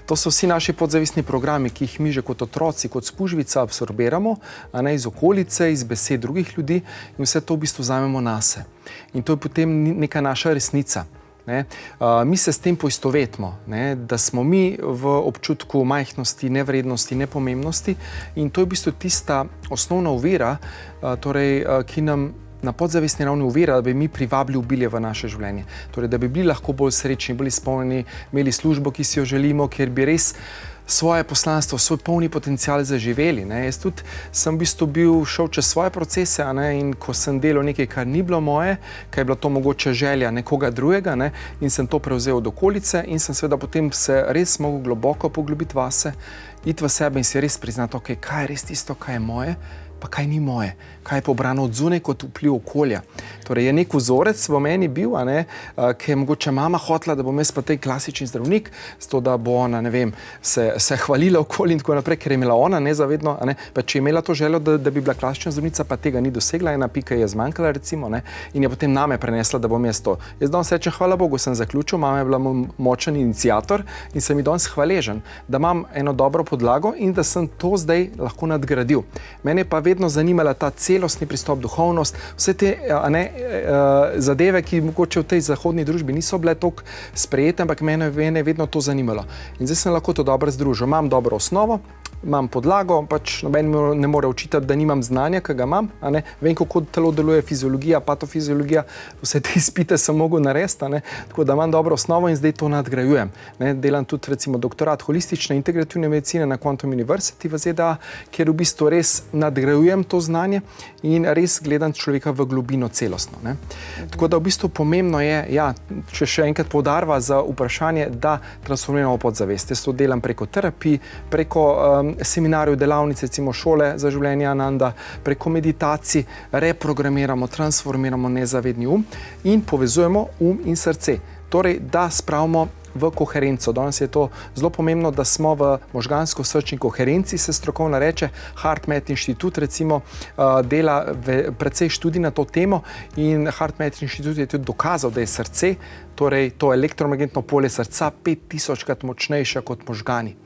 To so vsi naši podzavestni programi, ki jih mi že kot otroci, kot spužvica absorbiramo, iz okolice, iz besed drugih ljudi in vse to v bistvu vzamemo nase. In to je potem neka naša resnica. Mi se s tem poistovetimo, da smo mi v občutku majhnosti, nevrednosti, nepomembnosti in to je v bistvu tista osnovna ovira, ki nam na podzavestni ravni ovira, da bi mi privabili obilje v naše življenje. Torej, da bi bili lahko bolj srečni, bolj izpolnjeni, imeli službo, ki si jo želimo, kjer bi res svoje poslanstvo, svoj polni potencial zaživeli. Jaz tudi sem v bistvu šel čez svoje procese in ko sem delal nekaj, kar ni bilo moje, kaj je bila to mogoče želja nekoga drugega in sem to prevzel od okolice in sem seveda potem se res mogel globoko poglobiti vase, iti v sebe in si res priznati, kaj je res tisto, kaj je moje, pa kaj ni moje, kaj je pobrano od zunaj kot vpliv okolja. Torej je nek vzorec v meni bil, ki je mogoče mama hotela, da bom jaz pa tej klasični zdravnik, zato da bo ona, se hvalila okoli in tako naprej, ker je imela ona nezavedno, pa če je imela to željo, da bi bila klasična zdravnica, pa tega ni dosegla, ena pika je zmanjkala recimo, in je potem name prenesla, da bom jaz to. Jaz danes rečem, hvala Bogu, sem zaključil, mama je bila močen iniciator in sem ji danes hvaležen, da imam eno dobro podlago in da sem to zdaj lahko nadgradil. Mene pa vedno zanimala ta celostni pristop, duhovnost, vse te zadeve, ki mogoče v tej zahodni družbi niso bile toliko sprejete, ampak mene je vedno to zanimalo. In zdaj sem lahko to dobro združil. Imam dobro osnovo, imam podlago, noben ne more očitati, da nimam znanja, ki ga imam. Vem, kako telo deluje, fiziologija, patofiziologija, vse te izpite sem mogel narediti, tako da imam dobro osnovo in zdaj to nadgrajujem. Delam tudi recimo doktorat holistične integrativne medicine na Quantum University v ZDA, kjer v bistvu res nadgrajujem to znanje in res gledam človeka v globino celostno. Tako da v bistvu pomembno je, če še enkrat poudarva za vprašanje, da transformiramo podzavest. Jaz to delam preko terapij, preko seminarjev, delavnic, recimo šole za življenje Ananda, preko meditacij, reprogramiramo, transformiramo nezavedni in povezujemo in srce. Torej, da spravimo v koherenco. Danes je to zelo pomembno, da smo v možgansko-srčni koherenci, se strokovno reče. HeartMath inštitut recimo dela precej študij na to temo in HeartMath inštitut je tudi dokazal, da je srce, torej to elektromagnetno polje srca 5000-krat močnejše kot možgani.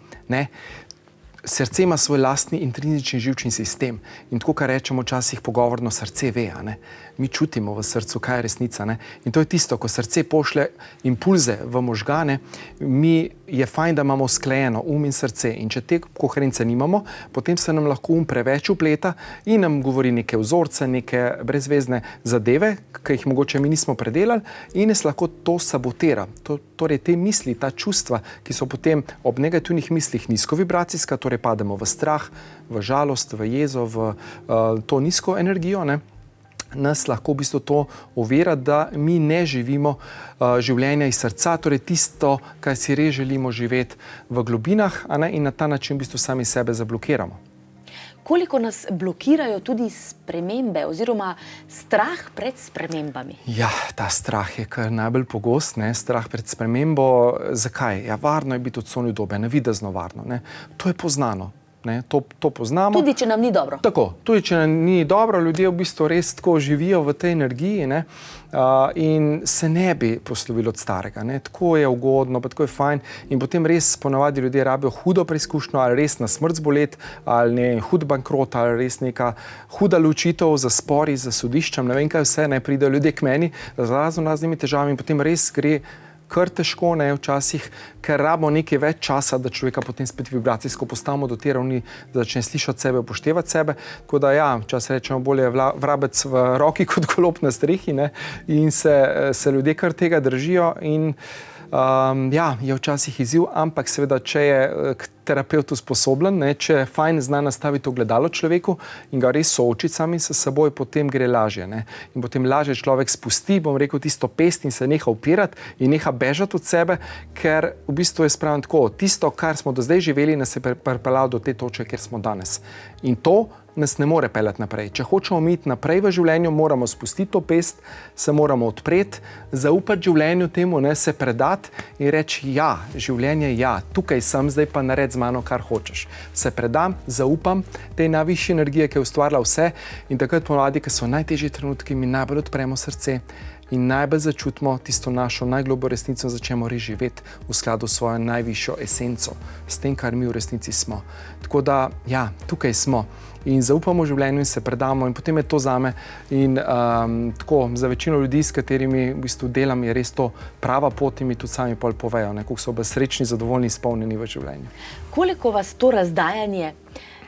Srce ima svoj lastni intrinzični živčni sistem in tako, kar rečemo včasih pogovorno, srce ve, mi čutimo v srcu, kaj je resnica. In to je tisto, ko srce pošlje impulze v možgane, je fajn, da imamo usklajeno in srce. In če te koherence nimamo, potem se nam lahko preveč upleta in nam govori neke vzorce, neke brezvezne zadeve, ki jih mogoče mi nismo predelali in nas lahko to sabotira. Torej te misli, ta čustva, ki so potem ob negativnih mislih nizkovibracijska, torej pademo v strah, v žalost, v jezo, v to nizko energijo, nas lahko v bistvu to ovira, da mi ne živimo življenja iz srca, torej tisto, kar si res želimo živeti v globinah, in na ta način v bistvu sami sebe zablokiramo. Koliko nas blokirajo tudi spremembe oziroma strah pred spremembami? Ja, ta strah je kar najbolj pogost, strah pred spremembo. Zakaj? Varno je biti od cone dobe, navidezno varno. To je poznano. To poznamo. Tudi, če nam ni dobro. Tako, tudi, če nam ni dobro, ljudje v bistvu res tako živijo v tej energiji in se ne bi poslovili od starega. Tako je ugodno, pa tako je fajn in potem res ponavadi ljudje rabijo hudo preizkušnjo, ali res na smrt zboleti, ali hud bankrot, ali res neka huda ločitev za spori, za sodiščem, ne vem kaj vse, pridejo ljudje k meni z raznimi težavami in potem res gre kar težko, ne, včasih, ker rabimo nekaj več časa, da človeka potem spet vibracijsko postavimo do te ravni, da začne slišati sebe, upoštevati sebe. Tako da ja, včasih rečemo, bolje vrabec v roki kot golob na strehi, ne, in se ljudje kar tega držijo in ja, je včasih izziv, ampak seveda, če je terapevt usposobljen, ne, če fajn zna nastaviti ogledalo človeku in ga res soočiti sami s seboj, potem gre lažje. Ne. In potem lažje človek spusti, bom rekel, tisto pest in se neha upirati in neha bežati od sebe, ker v bistvu je spravno tako, tisto, kar smo do zdaj živeli, nas je pripeljalo do te točke, kjer smo danes. In to nas ne more peljati naprej. Če hočemo iti naprej v življenju, moramo spustiti to pest, se moramo odpreti, zaupati življenju temu, ne, se predati in reči, ja, življenje, ja, tukaj sem, zdaj pa naredi z mano, kar hočeš. Se predam, zaupam tej najvišji energiji, ki je ustvarila vse in takrat ponavadi, ko so najtežji trenutki, mi najbolj odpremo srce in najbolj začutimo tisto našo najglobljo resnico, začnemo res živeti v skladu s svojo najvišjo esenco, s tem, kar mi v resnici smo. Tako da, ja, tukaj smo in zaupamo v življenju in se predamo in potem je to zame in tako, za večino ljudi, s katerimi v bistvu delam, je res to prava pot in mi tudi sami pol povejo, koliko so bolj srečni, zadovoljni, izpolnjeni v življenju. Koliko vas to razdajanje,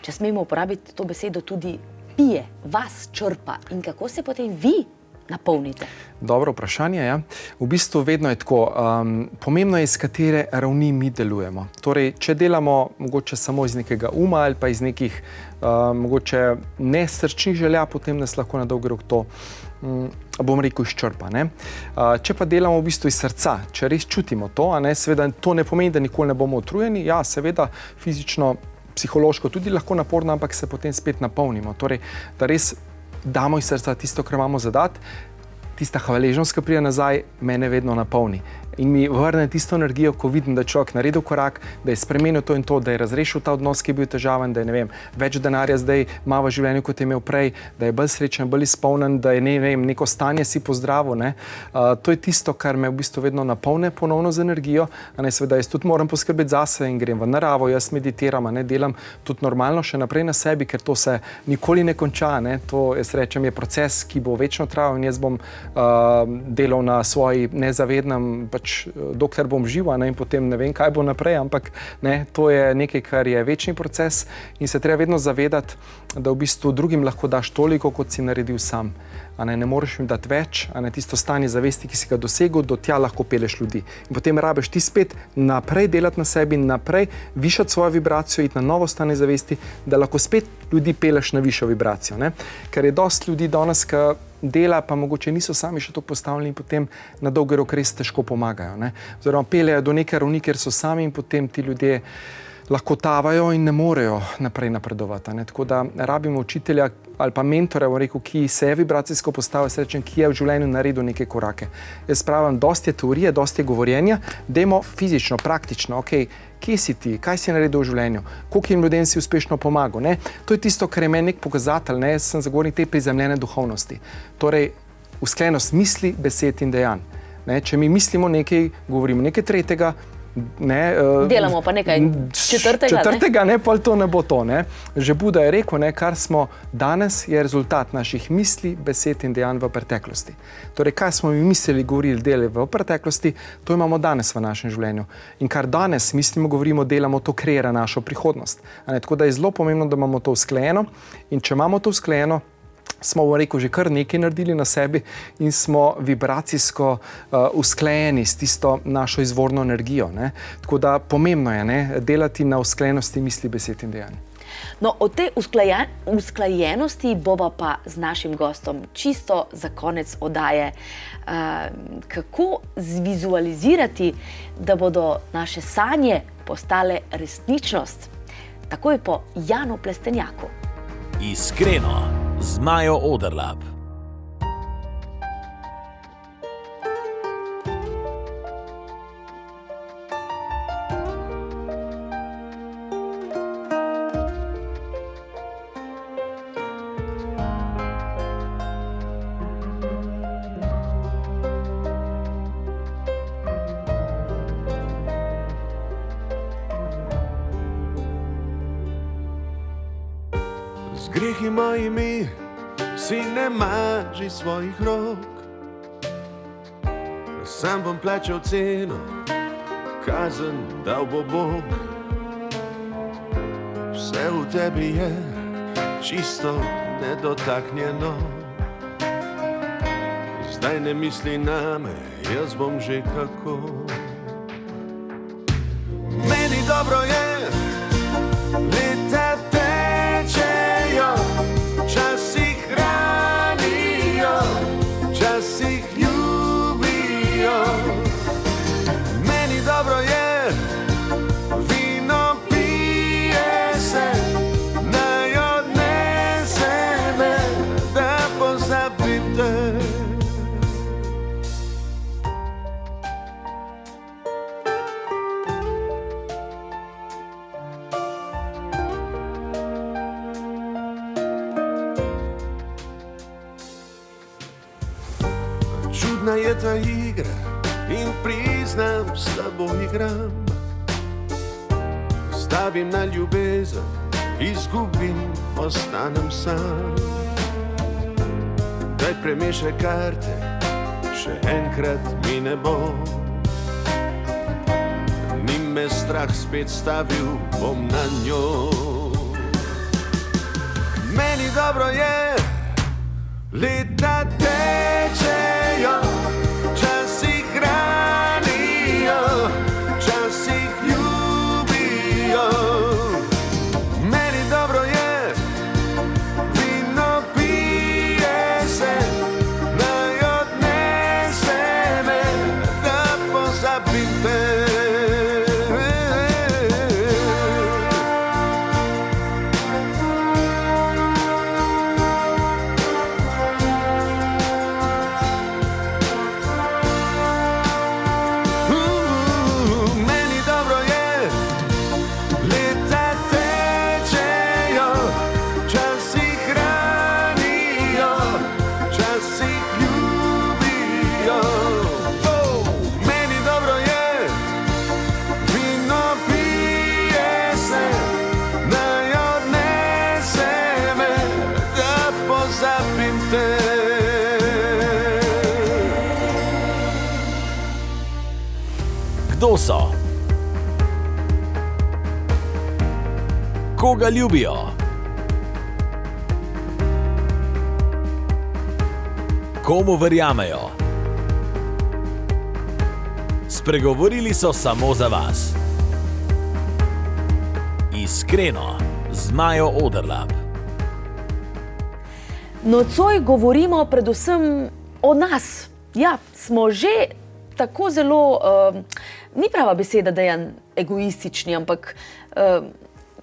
če smemo uporabiti to besedo, tudi pije, vas črpa in kako se potem vi napolnite? Dobro vprašanje, ja. V bistvu vedno je tako. Pomembno je, iz katere ravni mi delujemo. Torej, če delamo mogoče samo iz nekega uma ali pa iz nekih mogoče nesrčnih želja, potem nas lahko na dolgi rok to, bom rekel, izčrpa. Ne? Če pa delamo v bistvu iz srca, če res čutimo to, seveda to ne pomeni, da nikoli ne bomo utrujeni, ja, seveda fizično, psihološko tudi lahko naporno, ampak se potem spet napolnimo. Torej, da res damo iz srca tisto, kar imamo zadati, tista hvaležnost, ki pride nazaj, mene vedno napolni. In mi vrne tisto energijo, ko vidim, da je človek naredil korak, da je spremenil to in to, da je razrešil ta odnos, ki je bil težaven, da je, ne vem, več denarja zdaj ima v življenju, kot je imel prej, da je bolj srečen, bolj izpolnjen, da je, ne vem, neko stanje si pozdravil, ne. To je tisto, kar me v bistvu vedno napolne ponovno z energijo, seveda jaz tudi moram poskrbeti zase in grem v naravo, jaz meditiram, delam tudi normalno še naprej na sebi, ker to se nikoli ne konča, ne. To, jaz rečem, je proces, ki bo večno trajal in jaz bom delal na svoji nezavednem, dokler bom živ, in potem ne vem, kaj bo naprej, ampak ne, to je nekaj, kar je večni proces in se treba vedno zavedati, da v bistvu drugim lahko daš toliko, kot si naredil sam. Ne moreš jim dati več, tisto stanje zavesti, ki si ga dosegel, do tja lahko peleš ljudi. In potem rabiš ti spet naprej delati na sebi, naprej višati svojo vibracijo, iti na novo stanje zavesti, da lahko spet ljudi peleš na višjo vibracijo. Ne? Ker je dosti ljudi danes, ki dela, pa mogoče niso sami še to postavljeni in potem na dolgi rok res težko pomagajo. Ne? Oziroma peljejo do neke ravni, kjer so sami in potem ti ljudje lahko tavajo in ne morejo naprej napredovati. Tako da rabimo učitelja ali pa mentora, ki se je vibracijsko postavil, ki je v življenju naredil neke korake. Jaz pravim, dosti je teorije, dosti je govorjenja, dajmo fizično, praktično, kje si ti, kaj si naredil v življenju, koliko ljudem si uspešno pomagal. Ne? To je tisto, kar je meni nek pokazatelj, ne? Jaz sem zagovornik te prizemljene duhovnosti. Torej, usklajenost misli, besed in dejanj. Ne? Če mi mislimo nekaj, govorimo nekaj tretjega, delamo pa nekaj četrtega, pa to ne bo to. Ne? Že Buda je rekel, kar smo danes, je rezultat naših misli, besed in dejanj v preteklosti. Torej, kaj smo mi mislili, govorili, delali v preteklosti, to imamo danes v našem življenju. In kar danes mislimo, govorimo, delamo, to kreira našo prihodnost. Tako da je zelo pomembno, da imamo to usklajeno in če imamo to usklajeno, smo, že kar nekaj naredili na sebi in smo vibracijsko usklajeni s tisto našo izvorno energijo. Ne? Tako da pomembno je delati na usklajenosti misli, besed in dejanj. No, o tej usklajenosti bova pa z našim gostom čisto za konec oddaje. Kako zvizualizirati, da bodo naše sanje postale resničnost? Takoj po Janu Plestenjaku. Iskreno z Majo Oderlap. Z grehi mojimi si ne maži svojih rok, sam bom plačal ceno, kazen dal bo Bog. Vse v tebi je čisto nedotaknjeno. Zdaj ne misli name, jaz bom že kako. Meni dobro je, leta tečejo, časih hranijo, časih ljubijo. Meni dobro je, vino pije se, naj odnese me, da pozabim te. Čudna je ta igra in priznam, slabo igram. Stavim na ljubezen, izgubim, ostanem sam. Daj premešaj karte, še enkrat mi ne bo. Ni me strah spet stavil, bom na njo. Meni dobro je, leta tečejo, časih hranijo, časih ljubijo. Meni dobro je, vino pije se, naj odnese me, da pozabim te. Kdo so? Koga ljubijo? Komu verjamejo? Spregovorili so samo za vas. Iskreno, z Majo Oderlap. Nocoj govorimo predvsem o nas. Ja, smo že tako zelo, ni prava beseda, da je egoistični, ampak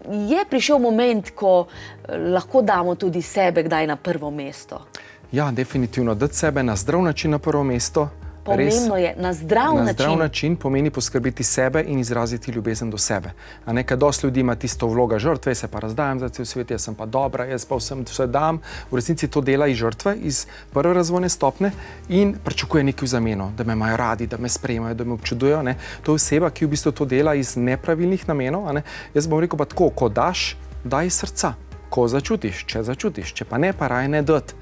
je prišel moment, ko lahko damo tudi sebe kdaj na prvo mesto. Ja, definitivno, dati sebe na zdrav način na prvo mesto. Pomembno je, na zdrav način. Na zdrav način pomeni poskrbeti sebe in izraziti ljubezen do sebe. A nekaj dosti ljudi ima tisto vloga žrtve, se pa razdajam za cel svet, jaz sem pa dobra, jaz pa vse dam. V resnici to dela iz žrtve, iz prve razvojne stopne in pričakuje nekaj v zameno, da me imajo radi, da me sprejemajo, da me občudujejo. Ne. To je oseba, ki v bistvu to dela iz nepravilnih namenov. A ne. Jaz bom rekel pa tako, ko daš, daj iz srca. Ko začutiš, če pa ne, pa raje ne dati,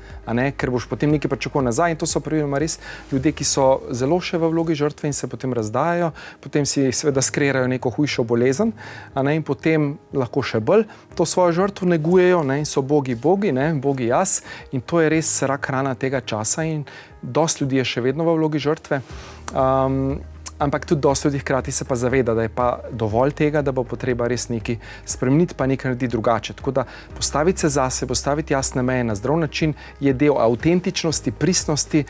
ker boš potem nekaj pričakoval nazaj. In to so praviloma res ljudje, ki so zelo še v vlogi žrtve in se potem razdajajo, potem si seveda skreirajo neko hujšo bolezen, in potem lahko še bolj to svojo žrtvo negujejo, in so bogi, bogi jaz. In to je res rak rana tega časa in dosti ljudi je še vedno v vlogi žrtve. Ampak tudi dosti ljudi hkrati se pa zaveda, da je pa dovolj tega, da bo potreba res nekaj spremeniti, pa nekaj narediti drugače. Tako da postaviti se zase, postaviti jasne meje na zdrav način je del avtentičnosti, pristnosti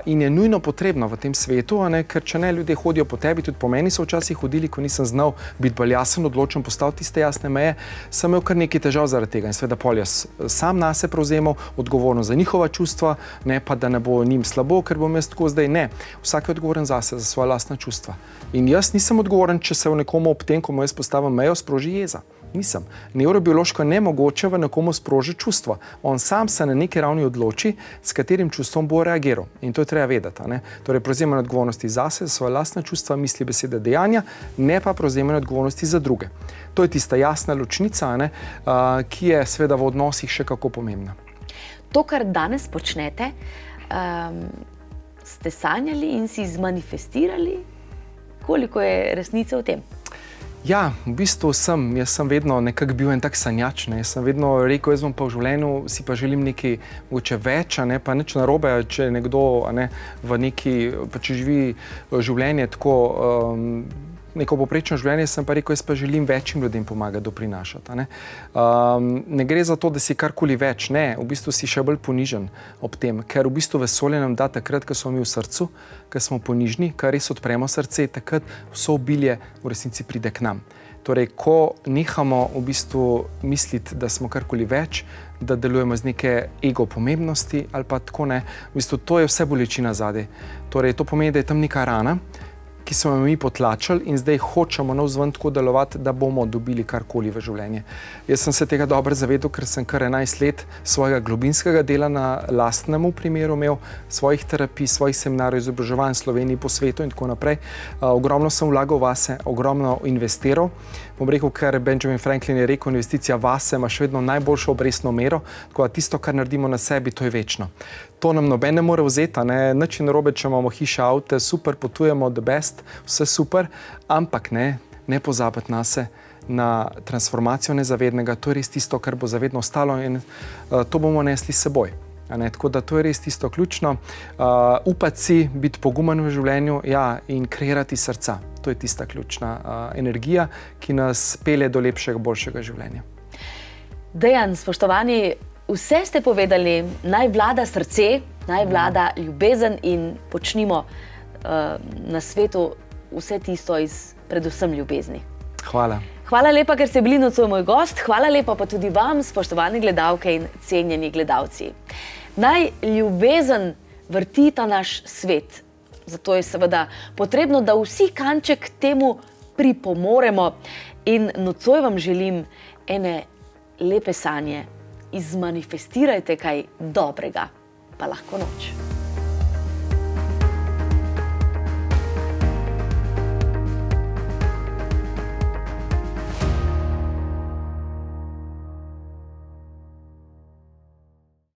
in je nujno potrebno v tem svetu, ker če ne, ljudje hodijo po tebi, tudi po meni so včasih hodili, ko nisem znal biti bolj jasen, odločen, postaviti tiste jasne meje, sem imel kar nekaj težav zaradi tega in seveda pol jaz sam nase prevzemal odgovornost za njihova čustva, ne pa da ne bo njim slabo, ker bom jaz tako zdaj, ne. Vsak je odgovoren zase, za svoja lastna čustva. In jaz nisem odgovoren, če se v nekomu ob tem, ko mu jaz postavim mejo, sproži jeza. Nisem. Neurobiološko nemogoče v nekomu sproži čustva. On sam se na neki ravni odloči, s katerim čustvom bo reagiral. In to je treba vedeti. Torej, prevzemanje odgovornosti zase, za svoje lastne čustva, misli, besede, dejanja, ne pa prevzemanje odgovornosti za druge. To je tista jasna ločnica, ki je seveda v odnosih še kako pomembna. To, kar danes počnete, ste sanjali in si zmanifestirali? Koliko je resnice v tem? Ja, v bistvu jaz sem vedno nekako bil en tak sanjač, ne. Jaz sem vedno rekel, jaz bom pa v življenju si pa želim nekaj mogoče več, a ne, pa nič narobe, če nekdo, a ne, v neki, pa če živi življenje tako, neko poprečno življenje, sem pa rekel, jaz pa želim večjim ljudem pomagati, doprinašati, a ne. Ne gre za to, da si karkoli več, ne, v bistvu si še bolj ponižen ob tem, ker v bistvu vesolje nam da takrat, ko smo mi v srcu, ko smo ponižni, ko res odpremo srce, takrat vso obilje v resnici pride k nam. Torej, ko nehamo v bistvu misliti, da smo karkoli več, da delujemo z neke ego pomembnosti ali pa tako ne, v bistvu to je vse bolečina zadaj. Torej, to pomeni, da je tam neka rana, ki smo jo mi potlačili in zdaj hočemo navzven tako delovati, da bomo dobili karkoli v življenje. Jaz sem se tega dobro zavedal, ker sem kar 11 let svojega globinskega dela na lastnemu primeru imel, svojih terapij, svojih seminarjev, izobraževanj v Sloveniji, po svetu in tako naprej. Ogromno sem vlagal vase, ogromno investiral. Bom rekel, ker Benjamin Franklin je rekel, investicija vase ima še vedno najboljšo obrestno mero, tako da tisto, kar naredimo na sebi, to je večno. To nam noben ne more vzeti, nič ni narobe, če imamo hiše, avte, super, potujemo, the best, vse super, ampak ne pozabiti nase, na transformacijo nezavednega, to je res tisto, kar bo zavedno ostalo in to bomo nesli s seboj. Tako da to je res tisto ključno. Upati si, biti pogumen v življenju, ja, in kreirati srca. To je tista ključna energija, ki nas pelje do lepšega, boljšega življenja. Dejan, spoštovani, vse ste povedali, naj vlada srce, naj vlada ljubezen in počnimo na svetu vse tisto iz predvsem ljubezni. Hvala. Hvala lepa, ker ste bili nocoj moj gost. Hvala lepa pa tudi vam, spoštovani gledalke in cenjeni gledalci. Naj ljubezen vrti ta naš svet. Zato je seveda potrebno, da vsi kanček temu pripomoremo. In nocoj vam želim ene lepe sanje. Izmanifestirajte kaj dobrega. Pa lahko noč.